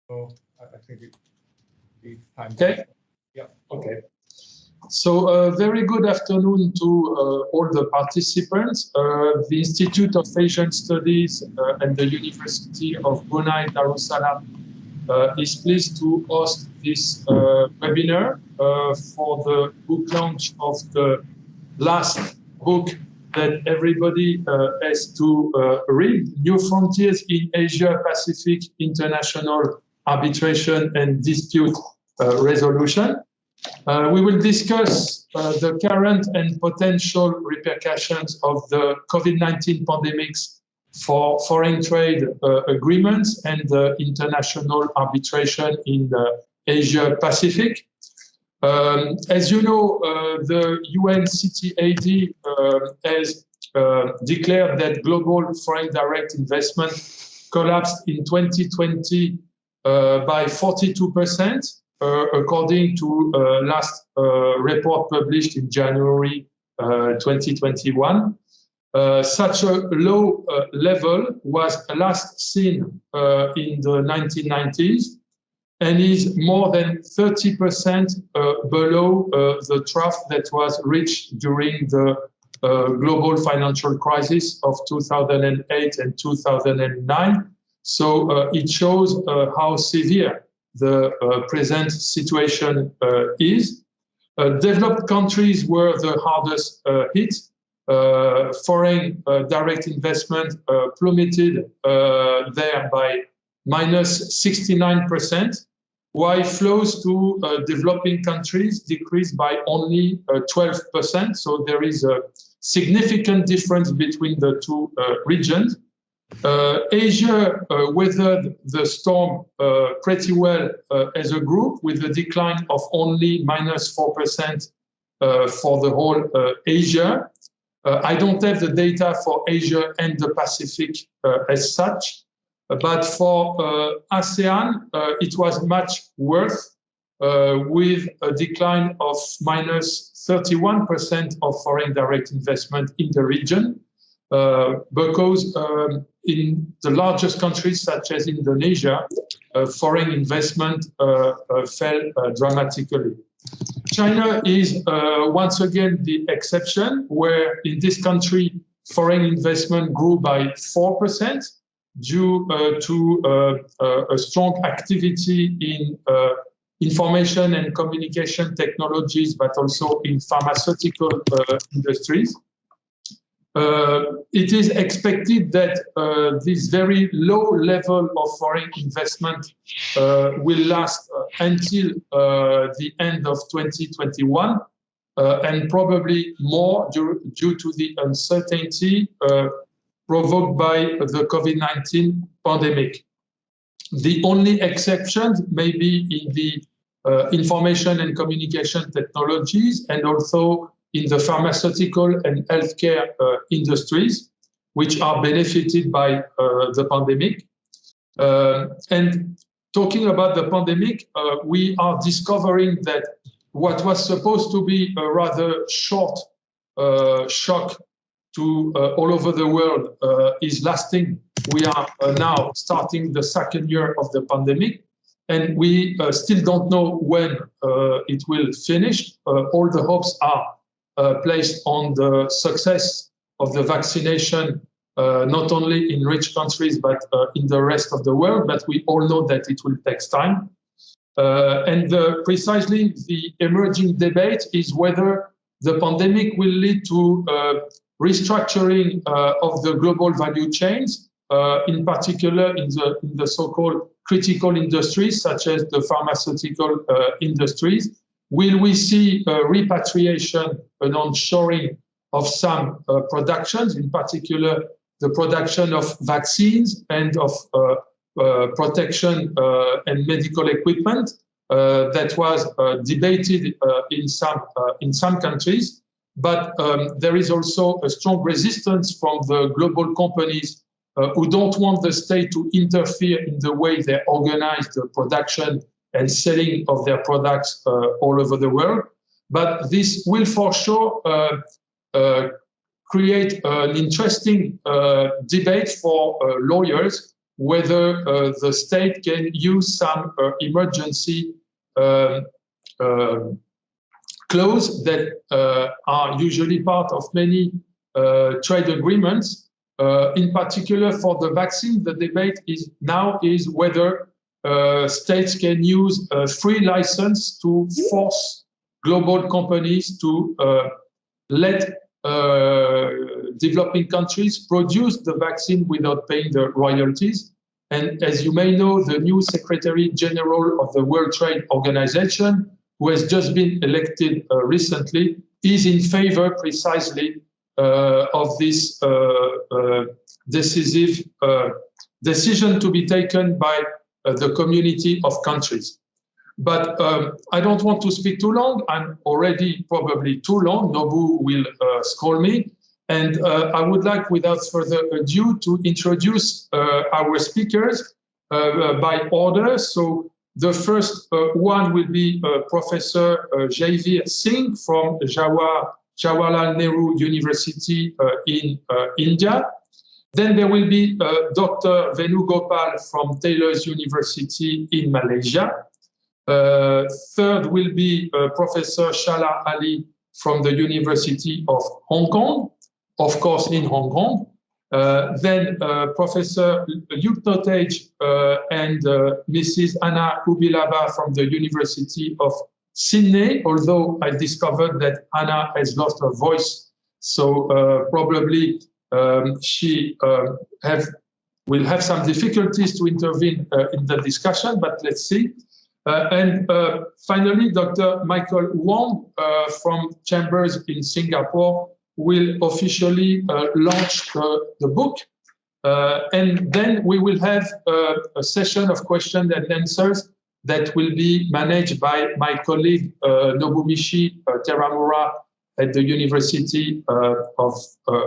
So I think it's time. Okay. Yeah. Okay. So very good afternoon to all the participants. The Institute of Asian Studies and the University of Brunei Darussalam is pleased to host this webinar for the book launch of the last book that everybody has to read, New Frontiers in Asia-Pacific International Arbitration and Dispute Resolution. We will discuss the current and potential repercussions of the COVID-19 pandemics for foreign trade agreements and international arbitration in Asia-Pacific. As you know, the UNCTAD has declared that global foreign direct investment collapsed in 2020 by 42%, according to last report published in January 2021. Such a low level was last seen in the 1990s and is more than 30% below the trough that was reached during the global financial crisis of 2008 and 2009. So it shows how severe the present situation is. Developed countries were the hardest hit. Foreign direct investment plummeted there by minus 69%, while flows to developing countries decreased by only 12%. So there is a significant difference between the two regions. Asia weathered the storm pretty well as a group, with a decline of only minus 4% for the whole Asia. I don't have the data for Asia and the Pacific as such, but for ASEAN, it was much worse, with a decline of minus 31% of foreign direct investment in the region, because in the largest countries, such as Indonesia, foreign investment fell dramatically. China is once again the exception, where in this country, foreign investment grew by 4%, due to a strong activity in information and communication technologies, but also in pharmaceutical industries. It is expected that this very low level of foreign investment will last until the end of 2021, and probably more due to the uncertainty provoked by the COVID-19 pandemic. The only exceptions may be in the information and communication technologies, and also in the pharmaceutical and healthcare industries, which are benefited by the pandemic. And talking about the pandemic, we are discovering that what was supposed to be a rather short shock to all over the world is lasting. We are now starting the second year of the pandemic, and we still don't know when it will finish. All the hopes are placed on the success of the vaccination, not only in rich countries, but in the rest of the world. But we all know that it will take time. And precisely the emerging debate is whether the pandemic will lead to restructuring of the global value chains, in particular in the so-called critical industries, such as the pharmaceutical industries. Will we see repatriation and onshoring of some productions, in particular the production of vaccines and of protection and medical equipment that was debated in some countries? But there is also a strong resistance from the global companies who don't want the state to interfere in the way they organize the production and selling of their products all over the world. But this will for sure create an interesting debate for lawyers whether the state can use some emergency clause that are usually part of many trade agreements. In particular, for the vaccine, the debate is whether states can use a free license to force global companies to let developing countries produce the vaccine without paying the royalties. And as you may know, the new Secretary General of the World Trade Organization, who has just been elected recently, is in favor precisely of this decisive decision to be taken by the community of countries. But I don't want to speak too long. I'm already probably too long. Nobu will scold me. And I would like, without further ado, to introduce our speakers by order. So the first one will be Professor Jaivir Singh from Jawaharlal Nehru University in India. Then there will be Dr. Venugopal from Taylor's University in Malaysia. Third will be Professor Shala Ali from the University of Hong Kong, of course in Hong Kong. Then Professor Luke Nottage and Mrs. Anna Ubilaba from the University of Sydney, although I discovered that Anna has lost her voice, so probably she will have some difficulties to intervene in the discussion, but let's see. And finally, Dr. Michael Wong from Chambers in Singapore will officially launch the book. And then we will have a session of questions and answers that will be managed by my colleague Nobumichi Teramura at the University of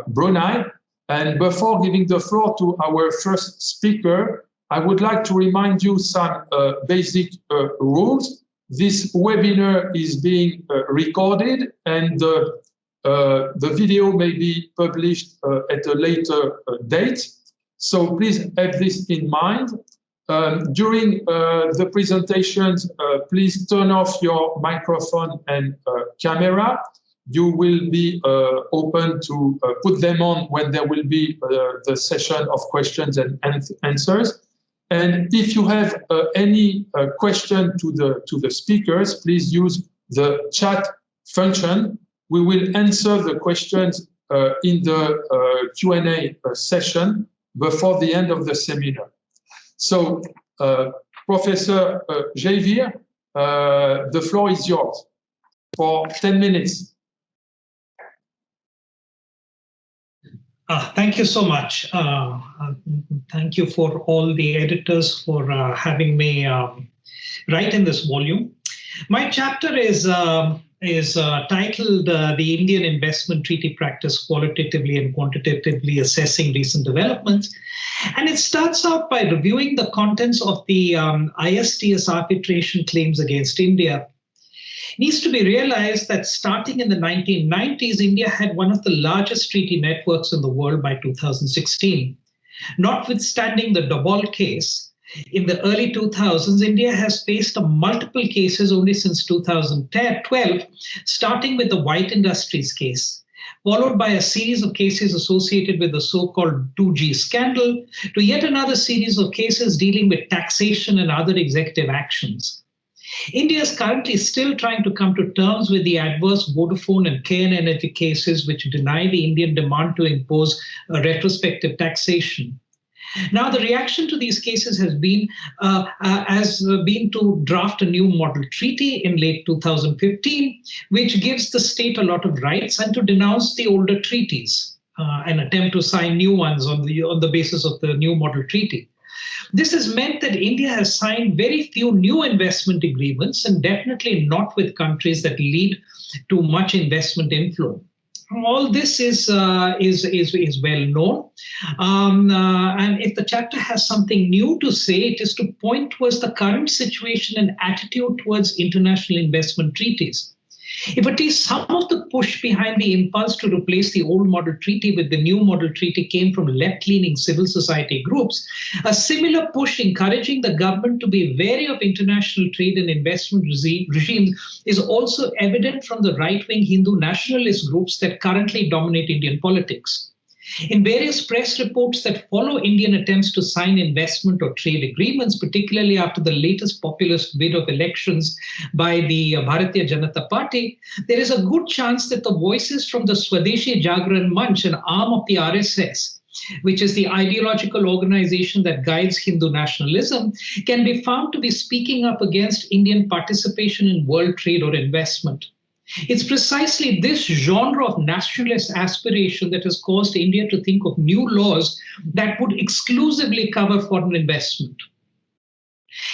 Brunei. And before giving the floor to our first speaker, I would like to remind you some basic rules. This webinar is being recorded, and the video may be published at a later date. So please have this in mind. During the presentations, please turn off your microphone and camera. You will be open to put them on when there will be the session of questions and answers. And if you have any question to the speakers, please use the chat function. We will answer the questions in the Q&A session before the end of the seminar. So, Professor Jaivir, the floor is yours for 10 minutes. Thank you so much. Thank you for all the editors for having me write in this volume. My chapter is titled The Indian Investment Treaty Practice Qualitatively and Quantitatively Assessing Recent Developments. And it starts out by reviewing the contents of the ISTS arbitration claims against India. It needs to be realized that starting in the 1990s, India had one of the largest treaty networks in the world by 2016. Notwithstanding the Dobol case, in the early 2000s, India has faced multiple cases only since 2012, starting with the White Industries case, followed by a series of cases associated with the so-called 2G scandal, to yet another series of cases dealing with taxation and other executive actions. India is currently still trying to come to terms with the adverse Vodafone and KN Energy cases, which deny the Indian demand to impose a retrospective taxation. Now, the reaction to these cases has been to draft a new model treaty in late 2015, which gives the state a lot of rights, and to denounce the older treaties and attempt to sign new ones on the basis of the new model treaty. This has meant that India has signed very few new investment agreements, and definitely not with countries that lead to much investment inflow. All this is well known, and if the chapter has something new to say, it is to point towards the current situation and attitude towards international investment treaties. If at least some of the push behind the impulse to replace the old model treaty with the new model treaty came from left-leaning civil society groups, a similar push encouraging the government to be wary of international trade and investment regimes is also evident from the right-wing Hindu nationalist groups that currently dominate Indian politics. In various press reports that follow Indian attempts to sign investment or trade agreements, particularly after the latest populist bid of elections by the Bharatiya Janata Party, there is a good chance that the voices from the Swadeshi Jagran Manch, an arm of the RSS, which is the ideological organization that guides Hindu nationalism, can be found to be speaking up against Indian participation in world trade or investment. It's precisely this genre of nationalist aspiration that has caused India to think of new laws that would exclusively cover foreign investment.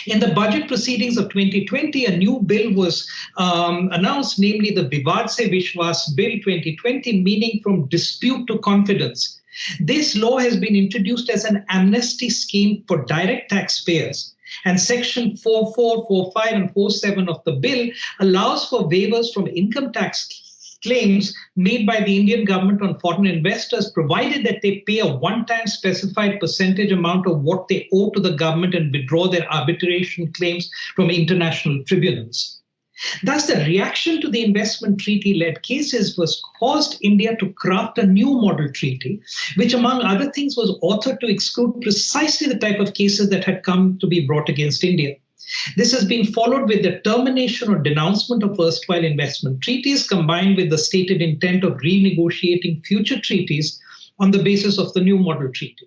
In the budget proceedings of 2020, a new bill was announced, namely the Vivad Se Vishwas Bill 2020, meaning from dispute to confidence. This law has been introduced as an amnesty scheme for direct taxpayers. And Section 44, 45, and 47 of the bill allows for waivers from income tax claims made by the Indian government on foreign investors, provided that they pay a one-time specified percentage amount of what they owe to the government and withdraw their arbitration claims from international tribunals. Thus, the reaction to the investment treaty-led cases was caused India to craft a new model treaty, which, among other things, was authored to exclude precisely the type of cases that had come to be brought against India. This has been followed with the termination or denouncement of erstwhile investment treaties, combined with the stated intent of renegotiating future treaties on the basis of the new model treaty.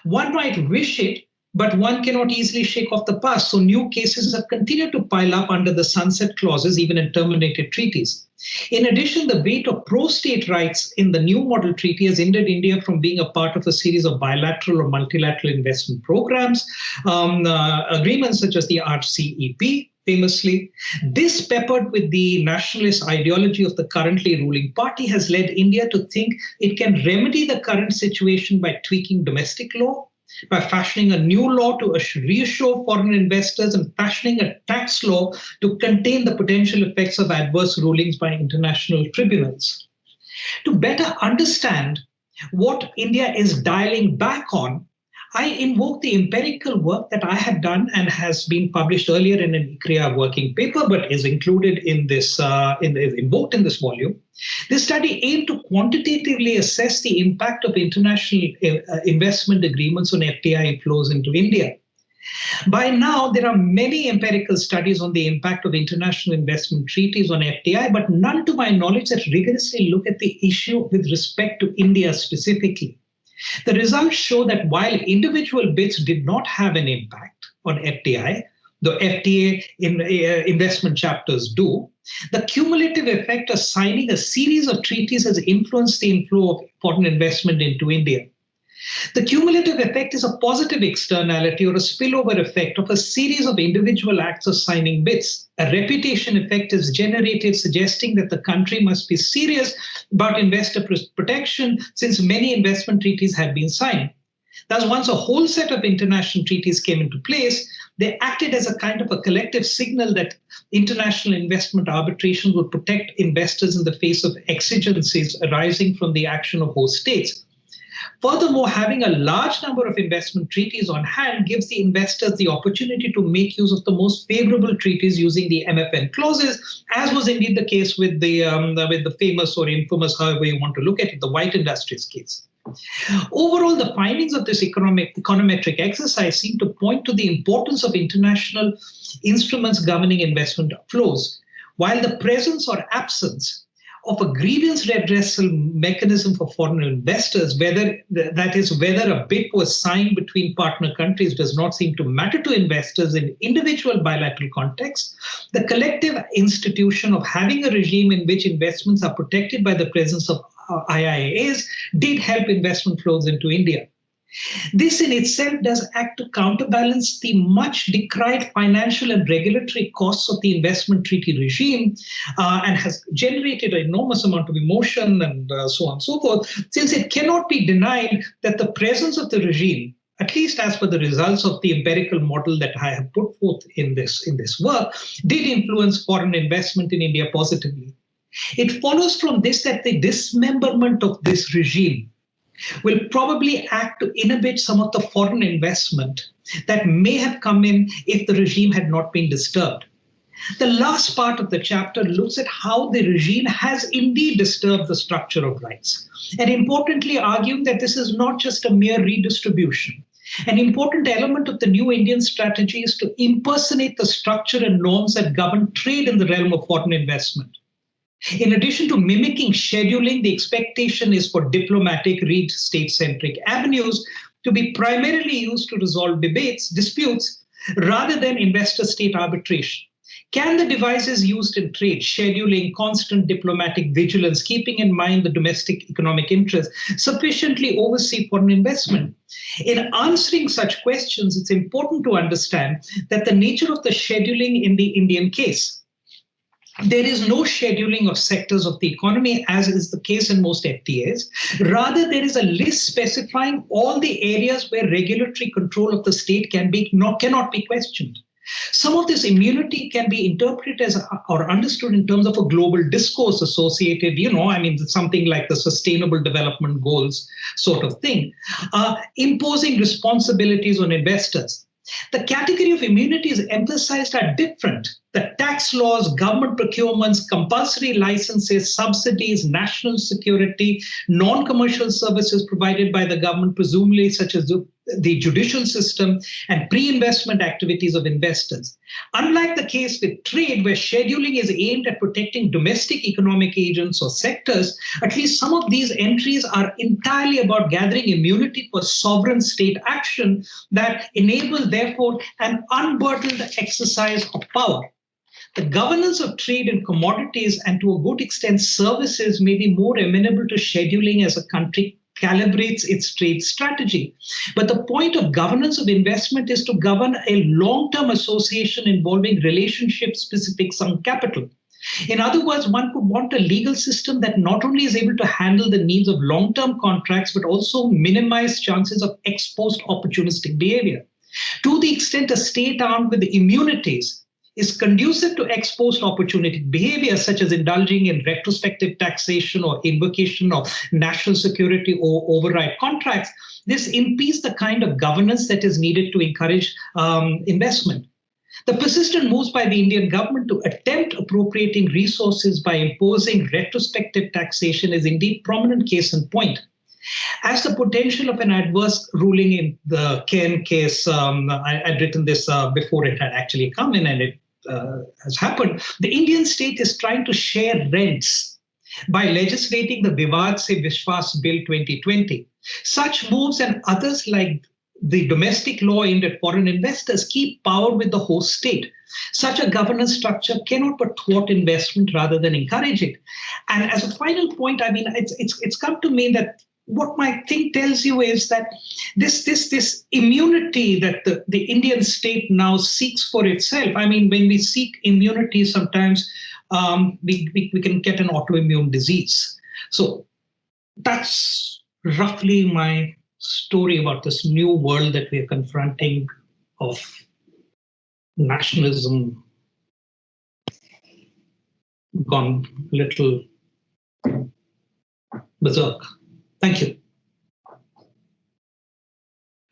One might wish it, but one cannot easily shake off the past, so new cases have continued to pile up under the sunset clauses, even in terminated treaties. In addition, the weight of pro-state rights in the new model treaty has hindered India from being a part of a series of bilateral or multilateral investment programs, agreements such as the RCEP, famously. This, peppered with the nationalist ideology of the currently ruling party, has led India to think it can remedy the current situation by tweaking domestic law, by fashioning a new law to reassure foreign investors, and fashioning a tax law to contain the potential effects of adverse rulings by international tribunals. To better understand what India is dialing back on, I invoke the empirical work that I had done and has been published earlier in an ICRIA working paper, but is included in this, invoked in this volume. This study aimed to quantitatively assess the impact of international investment agreements on FDI flows into India. By now, there are many empirical studies on the impact of international investment treaties on FDI, but none to my knowledge that rigorously look at the issue with respect to India specifically. The results show that while individual bids did not have an impact on FDI, the FTA investment chapters do, the cumulative effect of signing a series of treaties has influenced the inflow of foreign investment into India. The cumulative effect is a positive externality or a spillover effect of a series of individual acts of signing bids. A reputation effect is generated, suggesting that the country must be serious about investor protection, since many investment treaties have been signed. Thus, once a whole set of international treaties came into place, they acted as a kind of a collective signal that international investment arbitration would protect investors in the face of exigencies arising from the action of host states. Furthermore, having a large number of investment treaties on hand gives the investors the opportunity to make use of the most favorable treaties using the MFN clauses, as was indeed the case with the famous or infamous, however you want to look at it, the White Industries case. Overall, the findings of this econometric exercise seem to point to the importance of international instruments governing investment flows, while the presence or absence of a grievance redressal mechanism for foreign investors, whether a bid was signed between partner countries, does not seem to matter to investors in individual bilateral contexts. The collective institution of having a regime in which investments are protected by the presence of IIAs did help investment flows into India. This in itself does act to counterbalance the much decried financial and regulatory costs of the investment treaty regime, and has generated an enormous amount of emotion and so on and so forth, since it cannot be denied that the presence of the regime at least as per the results of the empirical model that I have put forth in this work, did influence foreign investment in India positively. It follows from this that the dismemberment of this regime will probably act to inhibit some of the foreign investment that may have come in if the regime had not been disturbed. The last part of the chapter looks at how the regime has indeed disturbed the structure of rights, and importantly arguing that this is not just a mere redistribution. An important element of the new Indian strategy is to impersonate the structure and norms that govern trade in the realm of foreign investment. In addition to mimicking scheduling, the expectation is for diplomatic, state-centric avenues to be primarily used to resolve disputes, rather than investor-state arbitration. Can the devices used in trade, scheduling, constant diplomatic vigilance, keeping in mind the domestic economic interests, sufficiently oversee foreign investment? In answering such questions, it's important to understand that the nature of the scheduling in the Indian case, there is no scheduling of sectors of the economy, as is the case in most FTAs. Rather, there is a list specifying all the areas where regulatory control of the state cannot be questioned. Some of this immunity can be interpreted as or understood in terms of a global discourse associated, something like the Sustainable Development Goals sort of thing, imposing responsibilities on investors. The category of immunities emphasized are different. The tax laws, government procurements, compulsory licenses, subsidies, national security, non-commercial services provided by the government, presumably such as the judicial system, and pre-investment activities of investors. Unlike the case with trade, where scheduling is aimed at protecting domestic economic agents or sectors, at least some of these entries are entirely about gathering immunity for sovereign state action that enable, therefore, an unburdened exercise of power. The governance of trade in commodities and to a good extent services may be more amenable to scheduling as a country calibrates its trade strategy. But the point of governance of investment is to govern a long-term association involving relationship-specific sunk capital. In other words, one could want a legal system that not only is able to handle the needs of long-term contracts, but also minimize chances of ex-post opportunistic behavior. To the extent a state armed with immunities is conducive to ex-post opportunistic behavior, such as indulging in retrospective taxation or invocation of national security or override contracts, this impedes the kind of governance that is needed to encourage investment. The persistent moves by the Indian government to attempt appropriating resources by imposing retrospective taxation is indeed prominent case in point. As the potential of an adverse ruling in the Ken case, I'd written this before it had actually come in, and it has happened. The Indian state is trying to share rents by legislating the Vivad Se Vishwas Bill 2020. Such moves and others like the domestic law aimed at foreign investors keep power with the host state. Such a governance structure cannot but thwart investment rather than encourage it. And as a final point, it's come to me that what my thing tells you is that this immunity that the Indian state now seeks for itself. When we seek immunity, sometimes we can get an autoimmune disease. So that's roughly my story about this new world that we are confronting of nationalism gone little berserk. Thank you.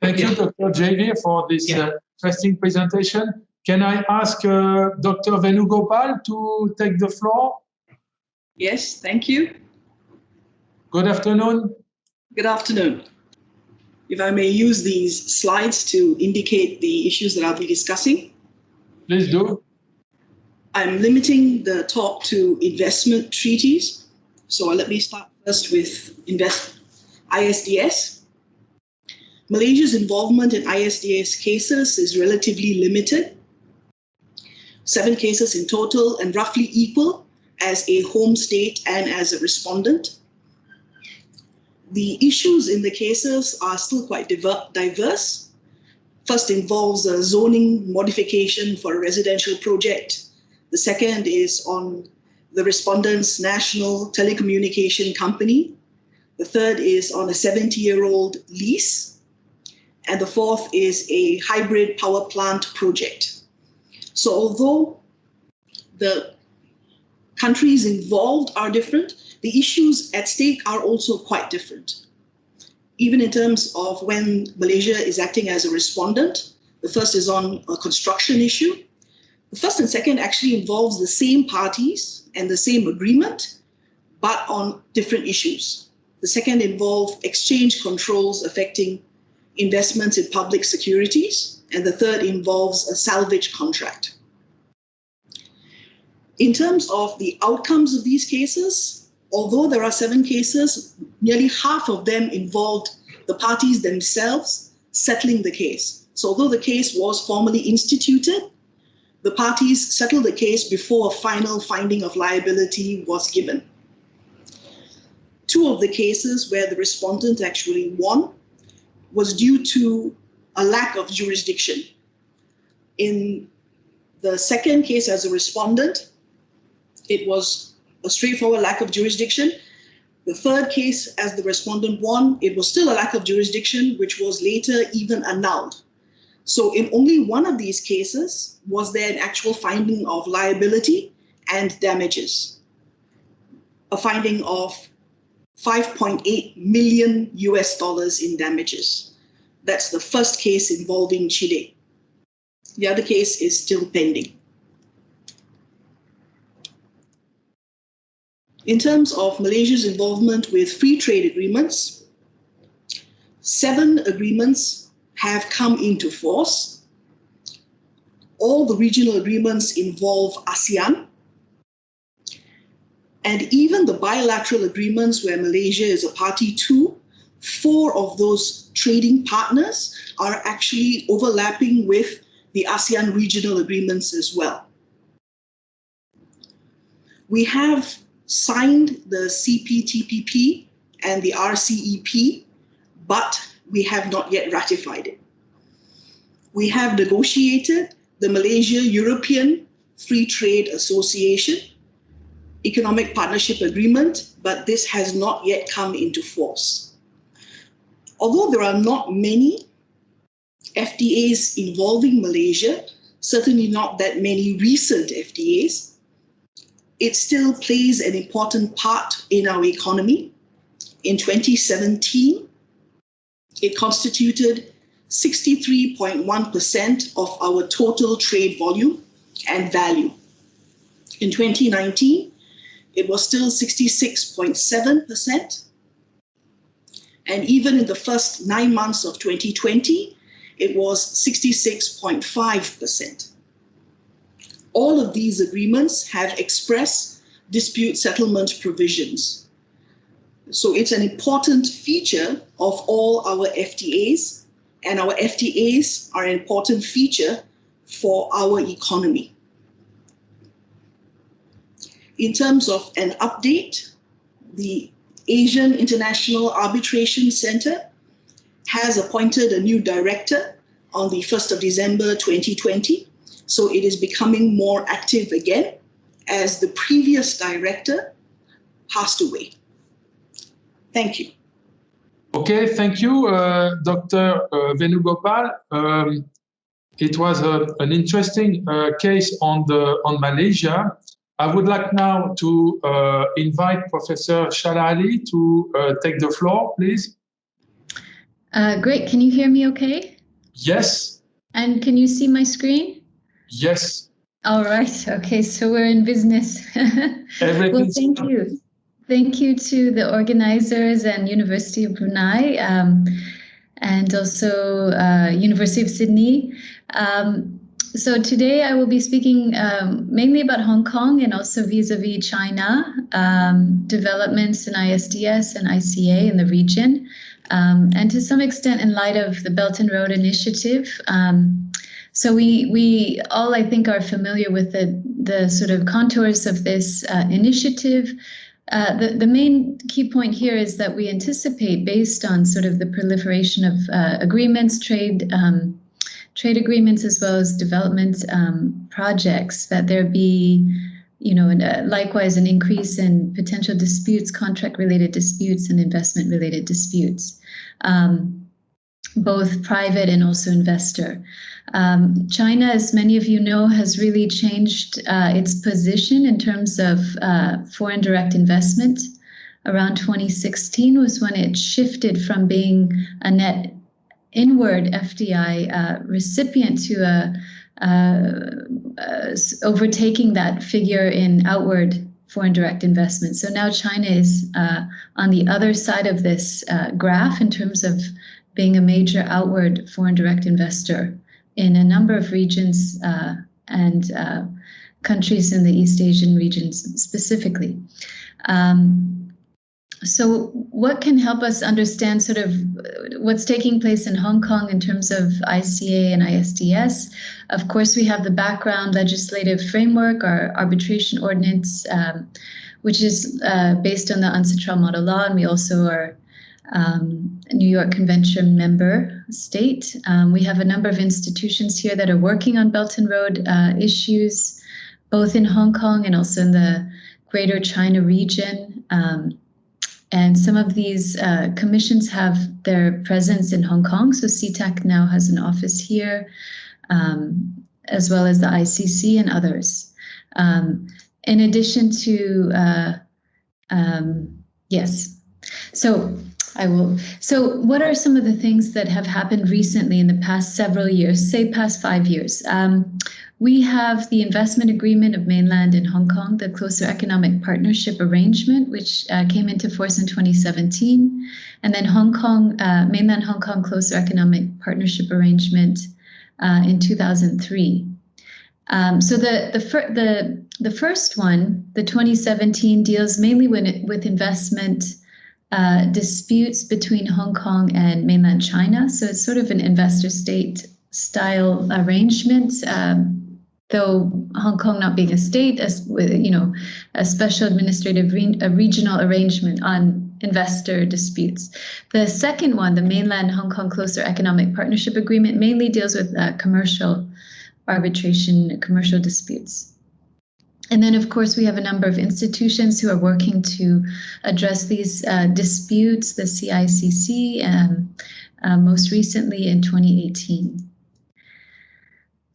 Thank you, Dr. JV, for this interesting presentation. Can I ask Dr. Venugopal to take the floor? Yes, thank you. Good afternoon. Good afternoon. If I may use these slides to indicate the issues that I'll be discussing. Please do. I'm limiting the talk to investment treaties. So let me start first with ISDS. Malaysia's involvement in ISDS cases is relatively limited. 7 cases in total and roughly equal as a home state and as a respondent. The issues in the cases are still quite diverse. First involves a zoning modification for a residential project. The second is on the respondent's national telecommunication company. The third is on a 70-year-old lease. and the fourth is a hybrid power plant project. So although the countries involved are different, the issues at stake are also quite different. Even in terms of when Malaysia is acting as a respondent, the first is on a construction issue. The first and second actually involves the same parties and the same agreement, but on different issues. The second involved exchange controls affecting investments in public securities, and the third involves a salvage contract. In terms of the outcomes of these cases, although there are 7 cases, nearly half of them involved the parties themselves settling the case. So although the case was formally instituted, the parties settled the case before a final finding of liability was given. 2 of the cases where the respondent actually won was due to a lack of jurisdiction. In the second case as a respondent, it was a straightforward lack of jurisdiction. The third case as the respondent won, it was still a lack of jurisdiction, which was later even annulled. So in only one of these cases was there an actual finding of liability and damages. A finding of $5.8 million in damages. That's the first case involving Chile. The other case is still pending. In terms of Malaysia's involvement with free trade agreements, 7 agreements have come into force. All the regional agreements involve ASEAN. And even the bilateral agreements where Malaysia is a party to, 4 of those trading partners are actually overlapping with the ASEAN regional agreements as well. We have signed the CPTPP and the RCEP, but we have not yet ratified it. We have negotiated the Malaysia-European Free Trade Association Economic Partnership Agreement, but this has not yet come into force. Although there are not many FTAs involving Malaysia, certainly not that many recent FTAs, it still plays an important part in our economy. In 2017, it constituted 63.1% of our total trade volume and value. In 2019, it was still 66.7%. And even in the first 9 months of 2020, it was 66.5%. All of these agreements have express dispute settlement provisions. So it's an important feature of all our FTAs, and our FTAs are an important feature for our economy. In terms of an update, the Asian International Arbitration Center has appointed a new director on the 1st of December 2020. So it is becoming more active again as the previous director passed away. Thank you. Okay, thank you, Dr. Venugopal. It was an interesting case on Malaysia. I would like now to invite Professor Shalali to take the floor, please. Great. Can you hear me okay? Yes. And can you see my screen? Yes. All right. Okay. So we're in business. Well, thank you. Thank you to the organizers and University of Brunei and also University of Sydney. So today I will be speaking mainly about Hong Kong and also vis-a-vis China, developments in ISDS and ICA in the region, and to some extent in light of the Belt and Road Initiative. So we all, I think, are familiar with the sort of contours of this initiative. The main key point here is that we anticipate, based on sort of the proliferation of agreements, trade agreements, as well as development projects, that there be, likewise an increase in potential disputes, contract-related disputes, and investment-related disputes. both private and also investor. China, as many of you know, has really changed its position in terms of foreign direct investment. Around 2016 was when it shifted from being a net inward FDI recipient to overtaking that figure in outward foreign direct investment. So now China is on the other side of this graph in terms of being a major outward foreign direct investor in a number of regions and countries in the East Asian regions specifically. So what can help us understand sort of what's taking place in Hong Kong in terms of ICA and ISDS? Of course, we have the background legislative framework, our arbitration ordinance, which is based on the UNCITRAL model law, and we also are a New York Convention member state. We have a number of institutions here that are working on Belt and Road issues, both in Hong Kong and also in the Greater China region. And some of these commissions have their presence in Hong Kong. So CTAC now has an office here, as well as the ICC and others. In addition to, yes. So what are some of the things that have happened recently in the past several years, say past 5 years? We have the investment agreement of mainland and Hong Kong, the closer economic partnership arrangement, which came into force in 2017, and then Hong Kong, mainland Hong Kong closer economic partnership arrangement in 2003. So the first one, the 2017, deals mainly with investment disputes between Hong Kong and mainland China. So it's sort of an investor-state style arrangement. Though Hong Kong not being a state, as a special administrative regional arrangement on investor disputes. The second one, the mainland Hong Kong closer economic partnership agreement, mainly deals with commercial arbitration, commercial disputes. And then, of course, we have a number of institutions who are working to address these disputes, the CICC, most recently in 2018.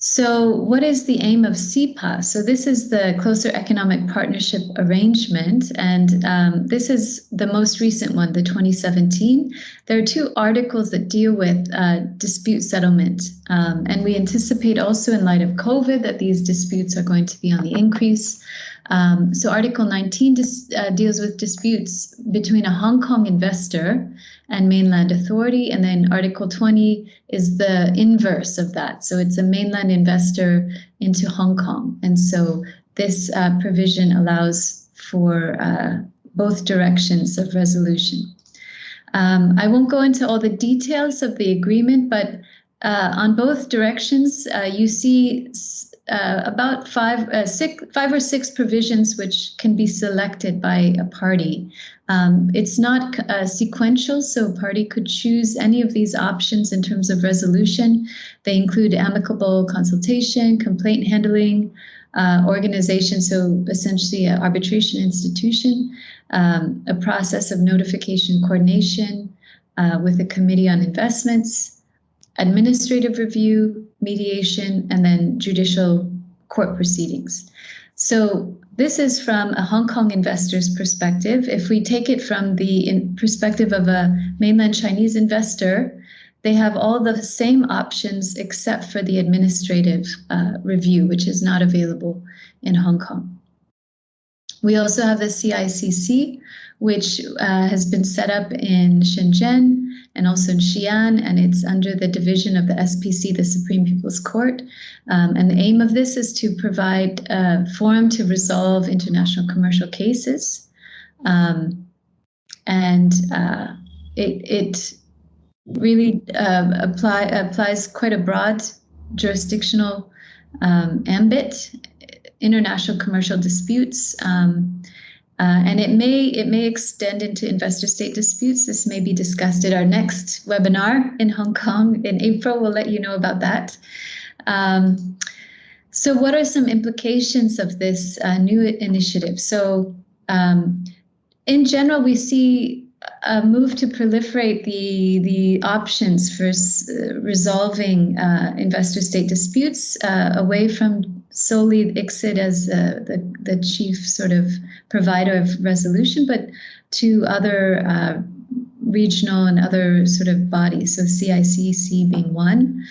So what is the aim of CEPA? So this is the Closer Economic Partnership Arrangement, and this is the most recent one, the 2017. There are 2 articles that deal with dispute settlement, and we anticipate also in light of COVID that these disputes are going to be on the increase. So Article 19 deals with disputes between a Hong Kong investor and mainland authority, and then Article 20 is the inverse of that. So it's a mainland investor into Hong Kong, and so this provision allows for both directions of resolution. I won't go into all the details of the agreement, but on both directions, you see about 5 or 6 provisions which can be selected by a party. It's not sequential, so a party could choose any of these options in terms of resolution. They include amicable consultation, complaint handling, organization, so essentially an arbitration institution, a process of notification coordination with a committee on investments, administrative review, mediation, and then judicial court proceedings. So this is from a Hong Kong investor's perspective. If we take it from the perspective of a mainland Chinese investor, they have all the same options except for the administrative review, which is not available in Hong Kong. We also have the CICC, which has been set up in Shenzhen and also in Xi'an, and it's under the division of the SPC, the Supreme People's Court. And the aim of this is to provide a forum to resolve international commercial cases. It really applies quite a broad jurisdictional ambit, international commercial disputes, and it may extend into investor-state disputes. This may be discussed at our next webinar in Hong Kong in April. We'll let you know about that. So what are some implications of this new initiative? So in general, we see a move to proliferate the options for resolving investor-state disputes away from solely ICSID as the chief sort of provider of resolution, but to other regional and other sort of bodies, so CICC being one.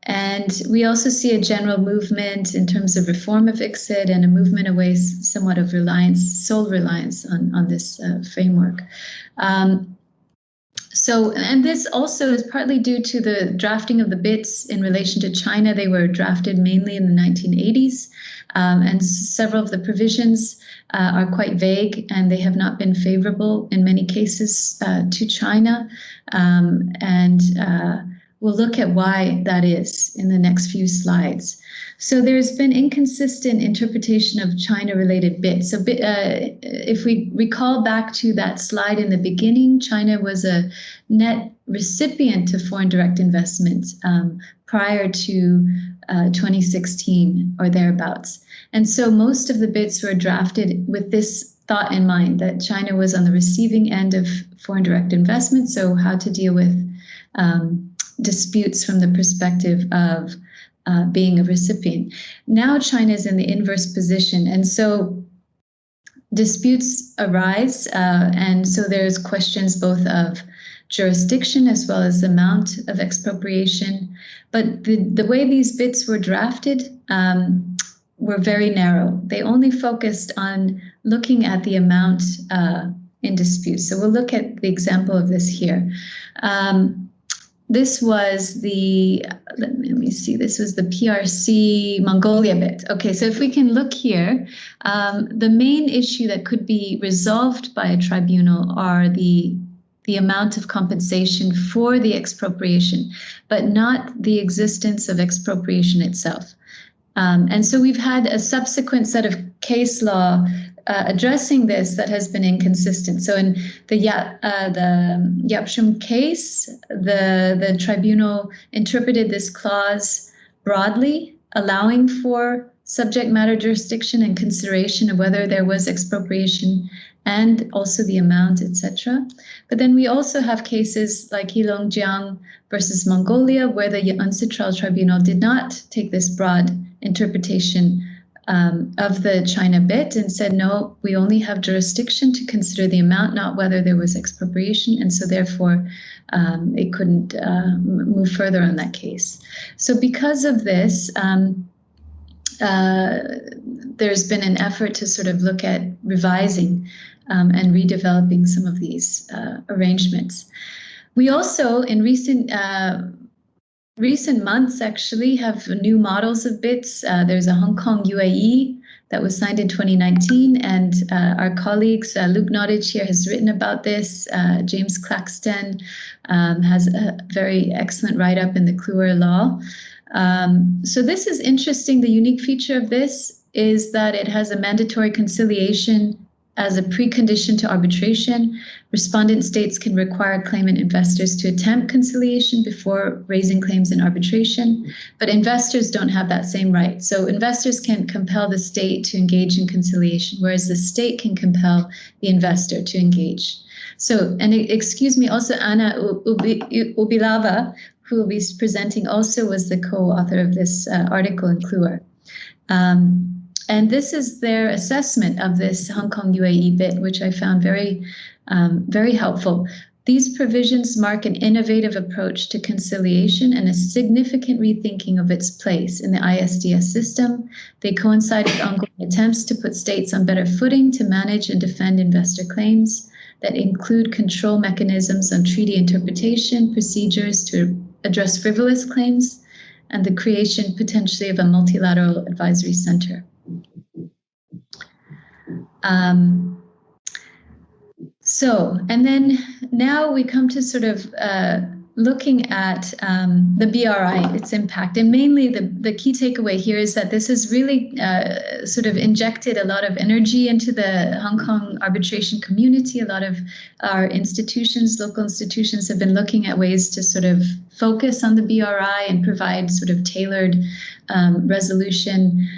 And we also see a general movement in terms of reform of ICSID and a movement away somewhat of sole reliance on this framework. And this also is partly due to the drafting of the BITs in relation to China. They were drafted mainly in the 1980s, and several of the provisions are quite vague, and they have not been favorable in many cases to China. We'll look at why that is in the next few slides. So there's been inconsistent interpretation of China-related BITs. So if we recall back to that slide in the beginning, China was a net recipient to foreign direct investment prior to 2016 or thereabouts. And so most of the BITs were drafted with this thought in mind, that China was on the receiving end of foreign direct investment, so how to deal with disputes from the perspective of being a recipient. Now China is in the inverse position, and so disputes arise, and so there's questions both of jurisdiction as well as amount of expropriation. But the way these BITs were drafted were very narrow. They only focused on looking at the amount in dispute. So we'll look at the example of this here. This was let me see, this was the PRC Mongolia bit. Okay, so if we can look here, the main issue that could be resolved by a tribunal are the amount of compensation for the expropriation, but not the existence of expropriation itself. And so we've had a subsequent set of case law addressing this that has been inconsistent. So in the Yapshum case, the tribunal interpreted this clause broadly, allowing for subject matter jurisdiction and consideration of whether there was expropriation and also the amount, etc. But then we also have cases like Heilongjiang versus Mongolia, where the UNCITRAL tribunal did not take this broad interpretation of the China bit and said, no, we only have jurisdiction to consider the amount, not whether there was expropriation. And so therefore, it couldn't move further on that case. So because of this, there's been an effort to sort of look at revising and redeveloping some of these arrangements. We also, in recent months, actually have new models of BITs. There's a Hong Kong UAE that was signed in 2019, and our colleagues, Luke Nottage here has written about this. James Claxton has a very excellent write-up in the Kluwer Law. So this is interesting. The unique feature of this is that it has a mandatory conciliation as a precondition to arbitration. Respondent states can require claimant investors to attempt conciliation before raising claims in arbitration, but investors don't have that same right. So investors can compel the state to engage in conciliation, whereas the state can compel the investor to engage. So, and excuse me, also Anna Ubilava, who will be presenting, also was the co-author of this article in Kluwer. And this is their assessment of this Hong Kong UAE bit, which I found very, very helpful. These provisions mark an innovative approach to conciliation and a significant rethinking of its place in the ISDS system. They coincide with ongoing attempts to put states on better footing to manage and defend investor claims that include control mechanisms on treaty interpretation, procedures to address frivolous claims, and the creation potentially of a multilateral advisory center. And then now we come to sort of looking at the BRI, its impact. And mainly the key takeaway here is that this has really sort of injected a lot of energy into the Hong Kong arbitration community. A lot of our institutions, local institutions, have been looking at ways to sort of focus on the BRI and provide sort of tailored resolution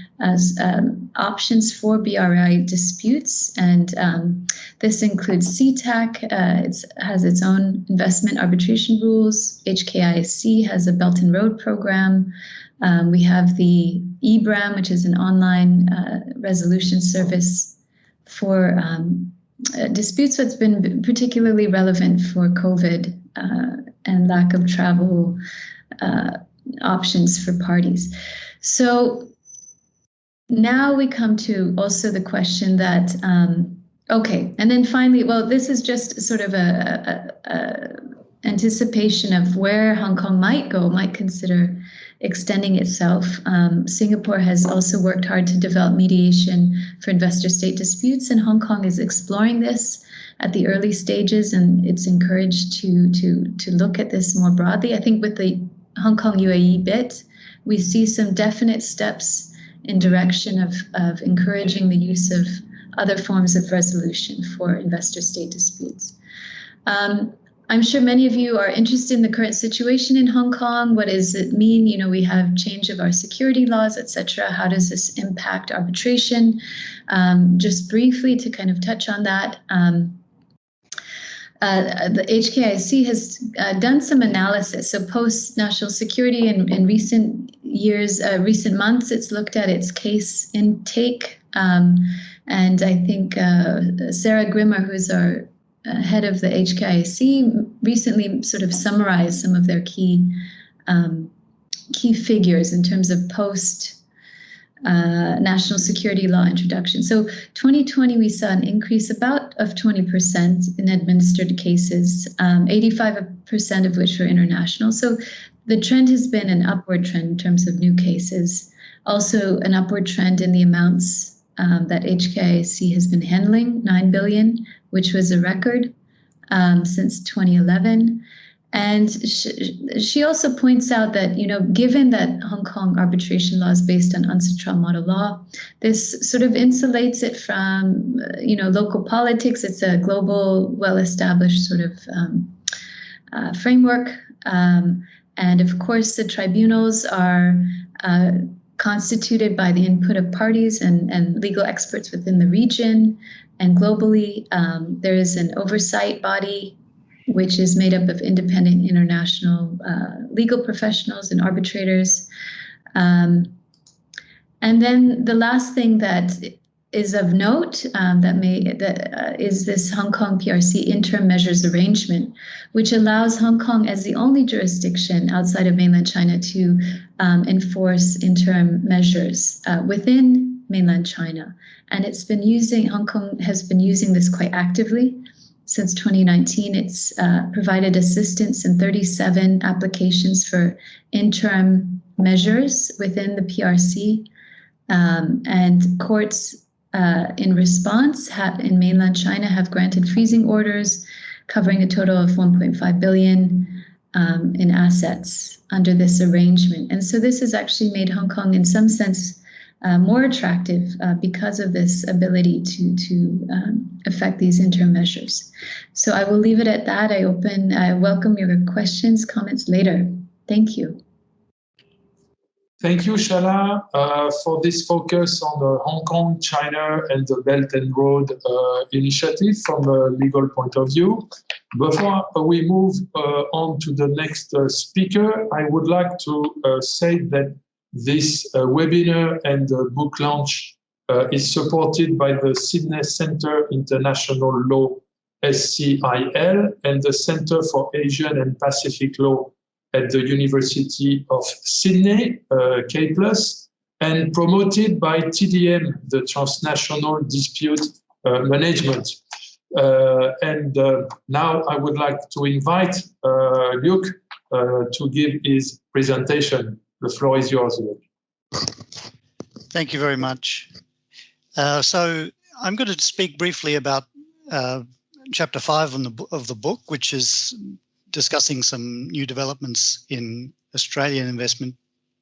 options for BRI disputes. And this includes CTAC, it has its own investment arbitration rules. HKIC has a Belt and Road program. We have the EBRAM, which is an online resolution service for disputes that's been particularly relevant for COVID and lack of travel options for parties. So now we come to also the question that, okay, and then finally, well, this is just sort of a anticipation of where Hong Kong might go, might consider extending itself. Singapore has also worked hard to develop mediation for investor-state disputes, and Hong Kong is exploring this at the early stages, and it's encouraged to look at this more broadly. I think with the Hong Kong UAE bit, we see some definite steps in direction of encouraging the use of other forms of resolution for investor-state disputes. I'm sure many of you are interested in the current situation in Hong Kong. What does it mean? You know, we have change of our security laws, etc. How does this impact arbitration? Just briefly to kind of touch on that, the HKIC has done some analysis. So post-national security in recent years, recent months, it's looked at its case intake. And I think Sarah Grimmer, who's our head of the HKIC, recently sort of summarized some of their key figures in terms of post-national security law introduction. So 2020, we saw an increase of 20% in administered cases, 85% of which were international. So the trend has been an upward trend in terms of new cases, also an upward trend in the amounts that HKIC has been handling, 9 billion, which was a record since 2011. And she also points out that, you know, given that Hong Kong arbitration law is based on UNCITRAL model law, this sort of insulates it from, you know, local politics. It's a global, well-established sort of framework. And of course, the tribunals are constituted by the input of parties and legal experts within the region and globally. There is an oversight body which is made up of independent international legal professionals and arbitrators. And then the last thing that is of note is this Hong Kong PRC interim measures arrangement, which allows Hong Kong as the only jurisdiction outside of mainland China to enforce interim measures within mainland China. And Hong Kong has been using this quite actively. Since 2019, it's provided assistance in 37 applications for interim measures within the PRC. And courts in response in mainland China have granted freezing orders covering a total of 1.5 billion in assets under this arrangement. And so this has actually made Hong Kong in some sense more attractive because of this ability to affect these interim measures. So I will leave it at that. I welcome your questions, comments later. Thank you. Thank you, Shala, for this focus on the Hong Kong, China, and the Belt and Road initiative from a legal point of view. Before we move on to the next speaker, I would like to say that this webinar and book launch is supported by the Sydney Centre International Law, SCIL, and the Centre for Asian and Pacific Law at the University of Sydney, K+, and promoted by TDM, the Transnational Dispute Management. Now I would like to invite Luc to give his presentation. The floor is yours, Luc. Thank you very much. So I'm going to speak briefly about Chapter 5 of the book, which is discussing some new developments in Australian investment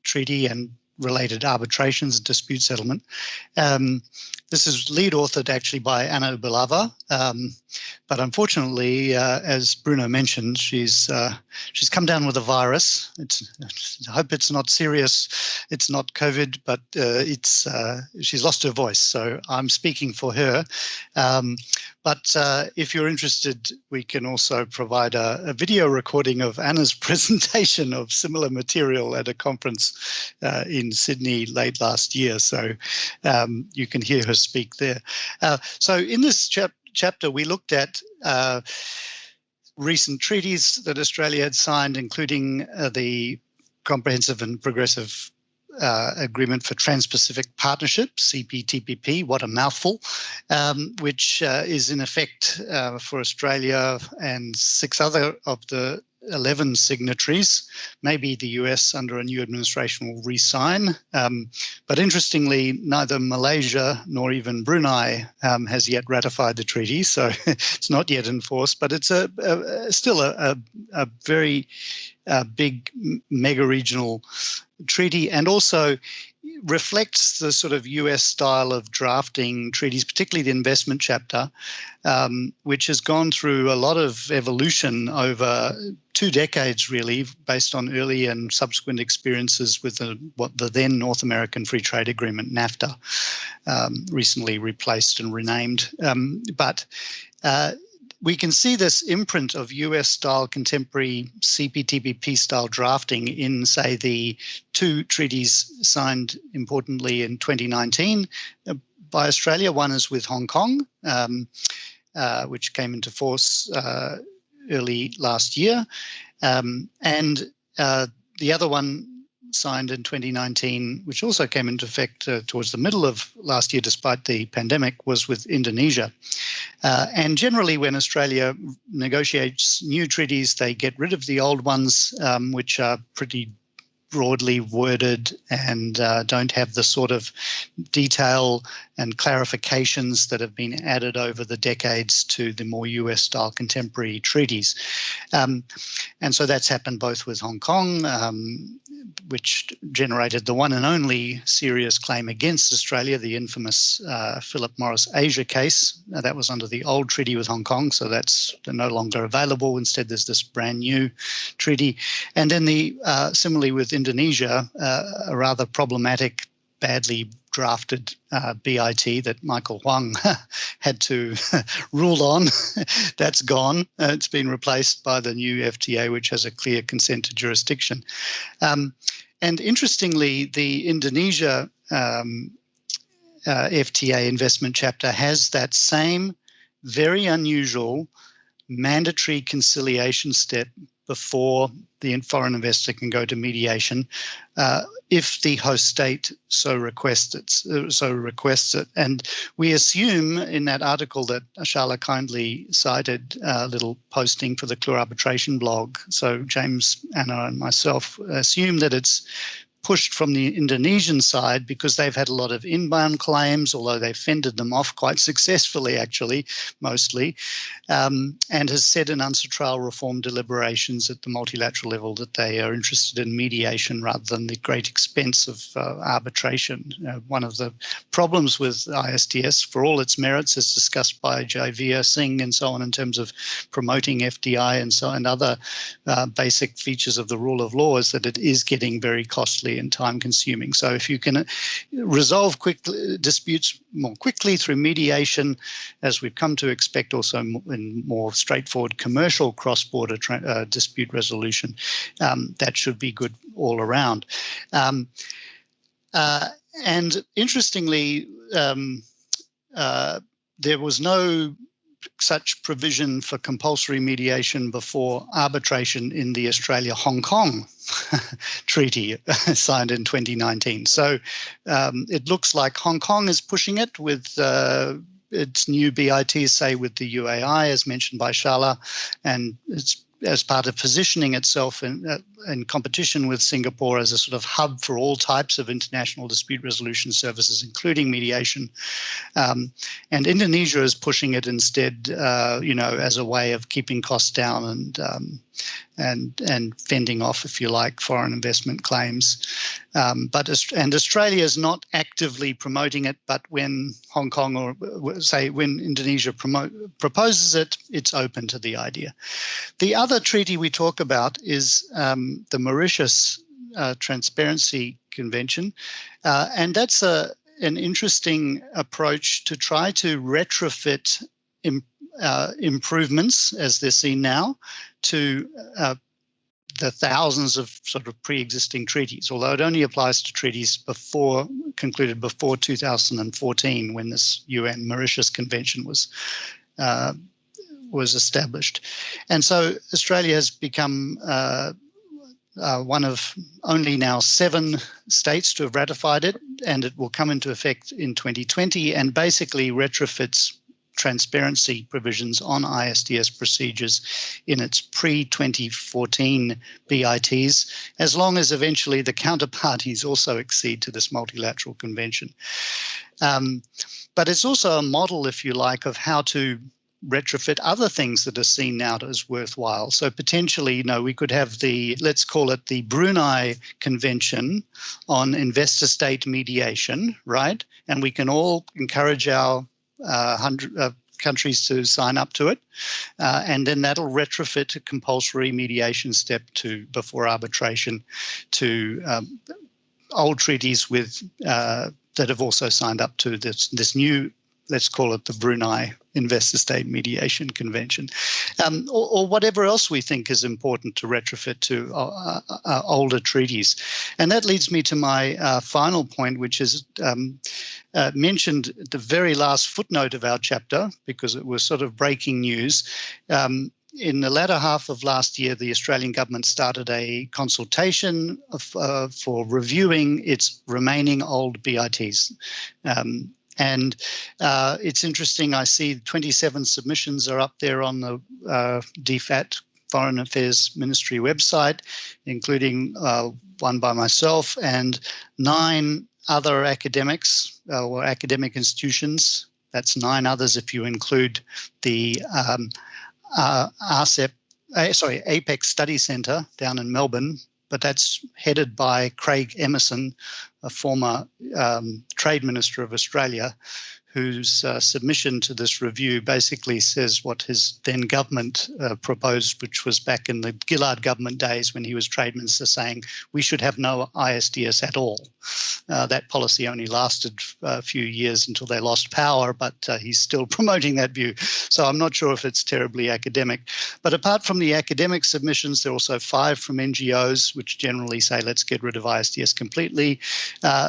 treaty and related arbitrations and dispute settlement. The This is lead authored actually by Anna Belava, but unfortunately, as Bruno mentioned, she's come down with a virus. I hope it's not serious. It's not COVID, but she's lost her voice, so I'm speaking for her. But if you're interested, we can also provide a video recording of Anna's presentation of similar material at a conference in Sydney late last year. So you can hear her speak there. So in this chapter, we looked at recent treaties that Australia had signed, including the Comprehensive and Progressive Agreement for Trans-Pacific Partnership, CPTPP, what a mouthful, which is in effect for Australia and 6 other of the 11 signatories. Maybe the US under a new administration will re-sign. But interestingly, neither Malaysia nor even Brunei has yet ratified the treaty, so it's not yet enforced, but it's still a very big mega-regional treaty, and also reflects the sort of US style of drafting treaties, particularly the investment chapter, which has gone through a lot of evolution over 2 decades, really, based on early and subsequent experiences with the then North American Free Trade Agreement, NAFTA, recently replaced and renamed. But we can see this imprint of US-style contemporary CPTPP-style drafting in, say, the 2 treaties signed importantly in 2019 by Australia. One is with Hong Kong, which came into force early last year, and the other one signed in 2019, which also came into effect towards the middle of last year despite the pandemic, was with Indonesia. And generally when Australia negotiates new treaties, they get rid of the old ones, which are pretty broadly worded and don't have the sort of detail and clarifications that have been added over the decades to the more US-style contemporary treaties. And so that's happened both with Hong Kong, which generated the one and only serious claim against Australia, the infamous Philip Morris Asia case. That was under the old treaty with Hong Kong, so that's no longer available. Instead, there's this brand new treaty. And then similarly with Indonesia, a rather problematic, badly drafted BIT that Michael Wong had to rule on. That's gone. It's been replaced by the new FTA, which has a clear consent to jurisdiction. And interestingly, the Indonesia FTA investment chapter has that same very unusual mandatory conciliation step before the foreign investor can go to mediation, if the host state so requests it. And we assume in that article that Shala kindly cited, a little posting for the Clue Arbitration blog, so James, Anna and myself assume that it's pushed from the Indonesian side because they've had a lot of inbound claims, although they've fended them off quite successfully, actually, mostly, and has said in answer trial reform deliberations at the multilateral level that they are interested in mediation rather than the great expense of arbitration. One of the problems with ISDS, for all its merits, as discussed by Javier Singh and so on, in terms of promoting FDI and other basic features of the rule of law, is that it is getting very costly and time consuming. So if you can resolve disputes more quickly through mediation, as we've come to expect also in more straightforward commercial cross-border dispute resolution, that should be good all around. And interestingly, there was no such provision for compulsory mediation before arbitration in the Australia-Hong Kong treaty signed in 2019. So it looks like Hong Kong is pushing it with its new BIT, say with the UAI, as mentioned by Shala, and it's as part of positioning itself in competition with Singapore as a sort of hub for all types of international dispute resolution services, including mediation. And Indonesia is pushing it instead, as a way of keeping costs down and and fending off, if you like, foreign investment claims. And Australia is not actively promoting it, but when Hong Kong or say when Indonesia proposes it, it's open to the idea. The other treaty we talk about is the Mauritius Transparency Convention, and that's an interesting approach to try to retrofit improvements as they're seen now to the thousands of sort of pre-existing treaties, although it only applies to treaties concluded before 2014, when this UN Mauritius Convention was established. And so Australia has become one of only now 7 states to have ratified it, and it will come into effect in 2020 and basically retrofits transparency provisions on ISDS procedures in its pre-2014 BITs, as long as eventually the counterparties also accede to this multilateral convention. But it's also a model, if you like, of how to retrofit other things that are seen now as worthwhile. So potentially, we could have let's call it the Brunei Convention on investor-state mediation, right? And we can all encourage our 100 countries to sign up to it, and then that'll retrofit a compulsory mediation step before arbitration to old treaties with that have also signed up to this new, let's call it the Brunei Investor-State Mediation Convention, or whatever else we think is important to retrofit to older treaties. And that leads me to my final point, which is mentioned at the very last footnote of our chapter, because it was sort of breaking news. In the latter half of last year, the Australian government started a consultation for reviewing its remaining old BITs. And it's interesting, I see 27 submissions are up there on the DFAT Foreign Affairs Ministry website, including one by myself and 9 other academics or academic institutions. That's 9 others if you include the APEX Study Centre down in Melbourne, but that's headed by Craig Emerson, a former Trade Minister of Australia, whose submission to this review basically says what his then government proposed, which was back in the Gillard government days when he was Trade Minister, saying we should have no ISDS at all. That policy only lasted a few years until they lost power, but he's still promoting that view. So I'm not sure if it's terribly academic. But apart from the academic submissions, there are also 5 from NGOs, which generally say let's get rid of ISDS completely,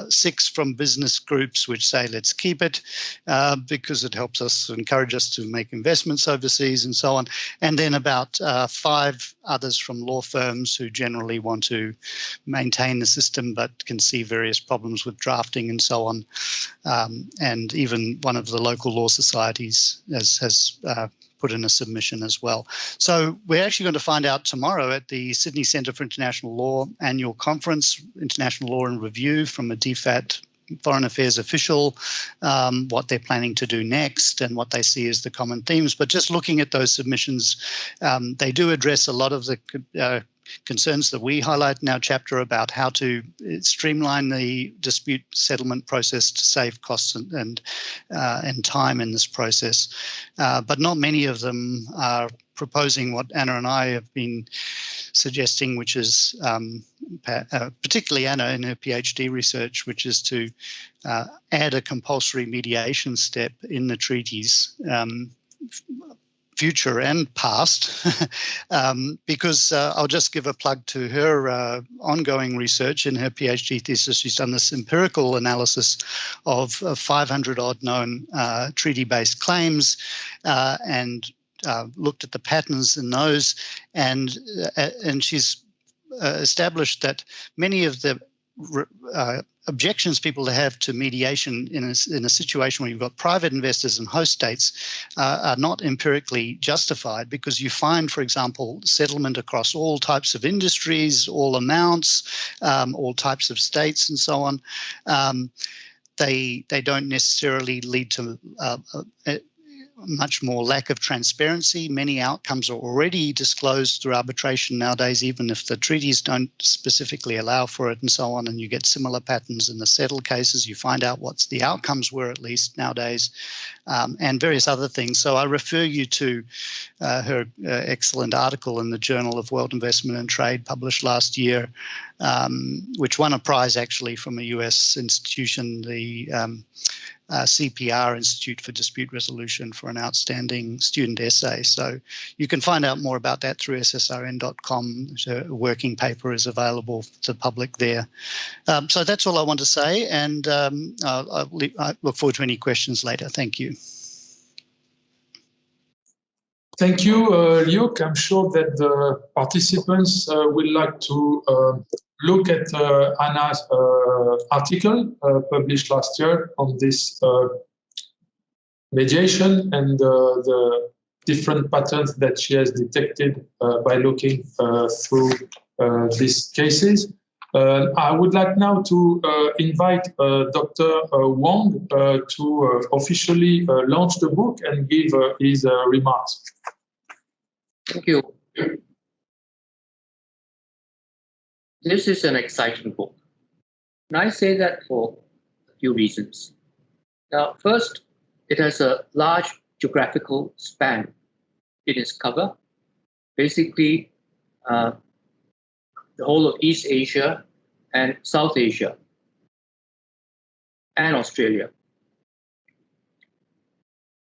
6 from business groups, which say let's keep it, because it helps us, encourage us to make investments overseas and so on. And then about 5 others from law firms who generally want to maintain the system but can see various problems with drafting and so on. And even one of the local law societies has put in a submission as well. So we're actually going to find out tomorrow at the Sydney Centre for International Law annual conference, International Law and Review, from a DFAT Foreign Affairs official, what they're planning to do next and what they see as the common themes. But just looking at those submissions, they do address a lot of the concerns that we highlight in our chapter about how to streamline the dispute settlement process to save costs and time in this process. But not many of them are proposing what Anna and I have been suggesting, which is particularly Anna in her PhD research, which is to add a compulsory mediation step in the treaties, future and past, because I'll just give a plug to her ongoing research in her PhD thesis. She's done this empirical analysis of 500 odd known treaty-based claims and looked at the patterns in those, and she's established that many of the objections people have to mediation in a situation where you've got private investors and host states are not empirically justified, because you find, for example, settlement across all types of industries, all amounts, all types of states, and so on. They don't necessarily lead to much more lack of transparency. Many outcomes are already disclosed through arbitration nowadays, even if the treaties don't specifically allow for it and so on, and you get similar patterns in the settled cases. You find out what the outcomes were, at least nowadays, and various other things. So I refer you to her excellent article in the Journal of World Investment and Trade published last year, which won a prize actually from a US institution, the CPR, Institute for Dispute Resolution, for an outstanding student essay. So you can find out more about that through ssrn.com. A working paper is available to the public there. So that's all I want to say, and I look forward to any questions later. Thank you. Thank you, Luke. I'm sure that the participants will like to look at Anna's article published last year on this mediation and the different patterns that she has detected by looking through these cases. I would like now to invite Dr. Wong to officially launch the book and give his remarks. Thank you. This is an exciting book. And I say that for a few reasons. Now, first, it has a large geographical span in its cover. Basically, the whole of East Asia and South Asia and Australia.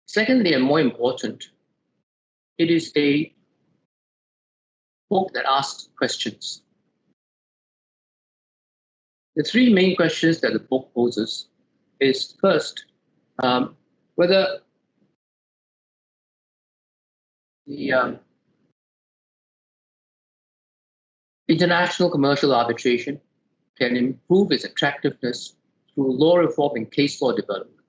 Secondly, and more important, it is a book that asks questions. The three main questions that the book poses is, first, whether the international commercial arbitration can improve its attractiveness through law reform and case law development,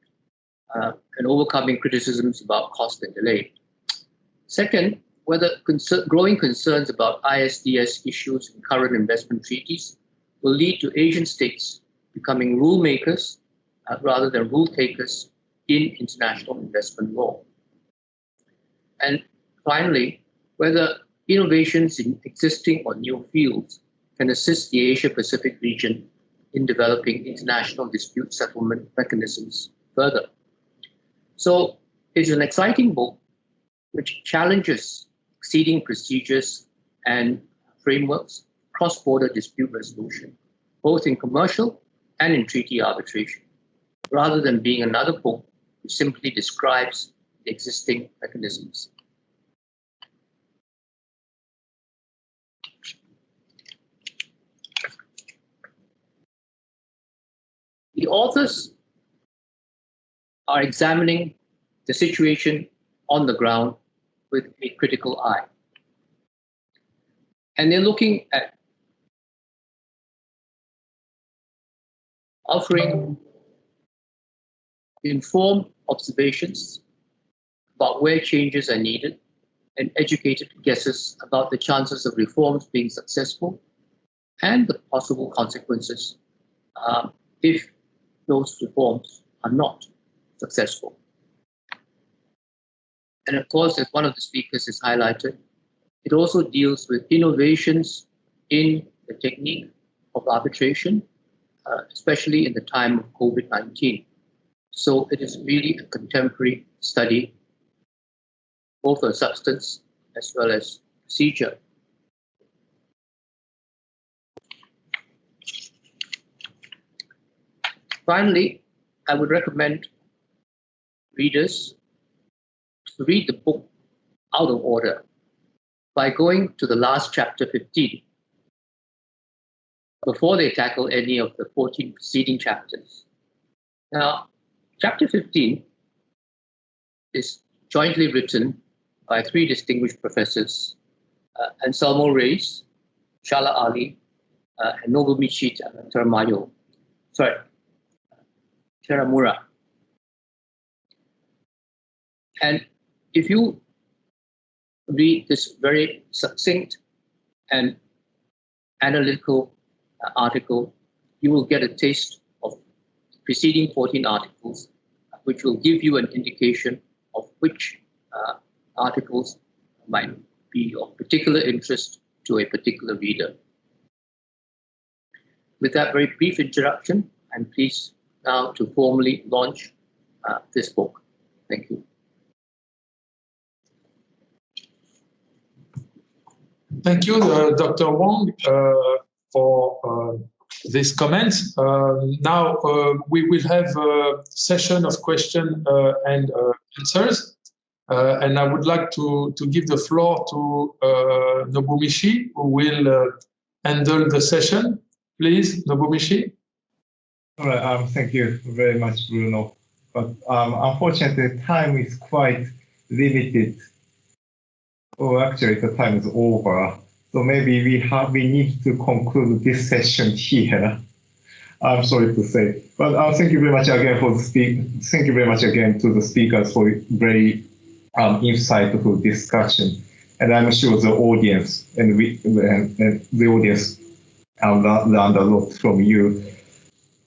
and overcoming criticisms about cost and delay. Second, whether growing concerns about ISDS issues in current investment treaties will lead to Asian states becoming rule makers rather than rule takers in international investment law. And finally, whether innovations in existing or new fields can assist the Asia-Pacific region in developing international dispute settlement mechanisms further. So it's an exciting book which challenges existing procedures and frameworks, cross-border dispute resolution, both in commercial and in treaty arbitration, rather than being another book which simply describes the existing mechanisms. The authors are examining the situation on the ground with a critical eye. And they're looking at offering informed observations about where changes are needed and educated guesses about the chances of reforms being successful and the possible consequences if those reforms are not successful. And of course, as one of the speakers has highlighted, it also deals with innovations in the technique of arbitration, especially in the time of COVID-19. So it is really a contemporary study, both of substance as well as procedure. Finally, I would recommend readers to read the book out of order by going to the last chapter 15 before they tackle any of the 14 preceding chapters. Now, chapter 15 is jointly written by three distinguished professors, Anselmo Reyes, Shala Ali, and Nobumichi Teramura. And if you read this very succinct and analytical article, you will get a taste of the preceding 14 articles, which will give you an indication of which articles might be of particular interest to a particular reader. With that very brief introduction, I'm pleased now to formally launch this book. Thank you. Thank you, Dr. Wong, for these comments. Now we will have a session of question and answers. And I would like to give the floor to Nobumichi, who will handle the session. Please, Nobumichi. All right, thank you very much, Bruno. But unfortunately, time is quite limited. Oh, actually, the time is over. So maybe we need to conclude this session here. I'm sorry to say, but thank you very much again for the Thank you very much again to the speakers for very insightful discussion. And I'm sure the audience and the audience learned a lot from you.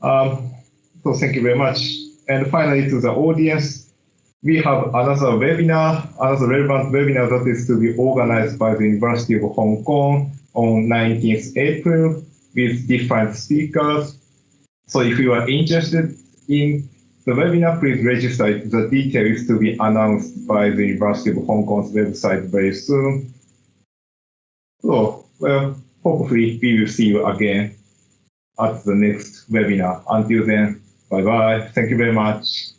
So thank you very much. And finally, to the audience, we have another relevant webinar that is to be organized by the University of Hong Kong on 19th April with different speakers. So if you are interested in the webinar, please register. The detail is to be announced by the University of Hong Kong's website very soon. So, well, hopefully we will see you again at the next webinar. Until then, bye-bye. Thank you very much.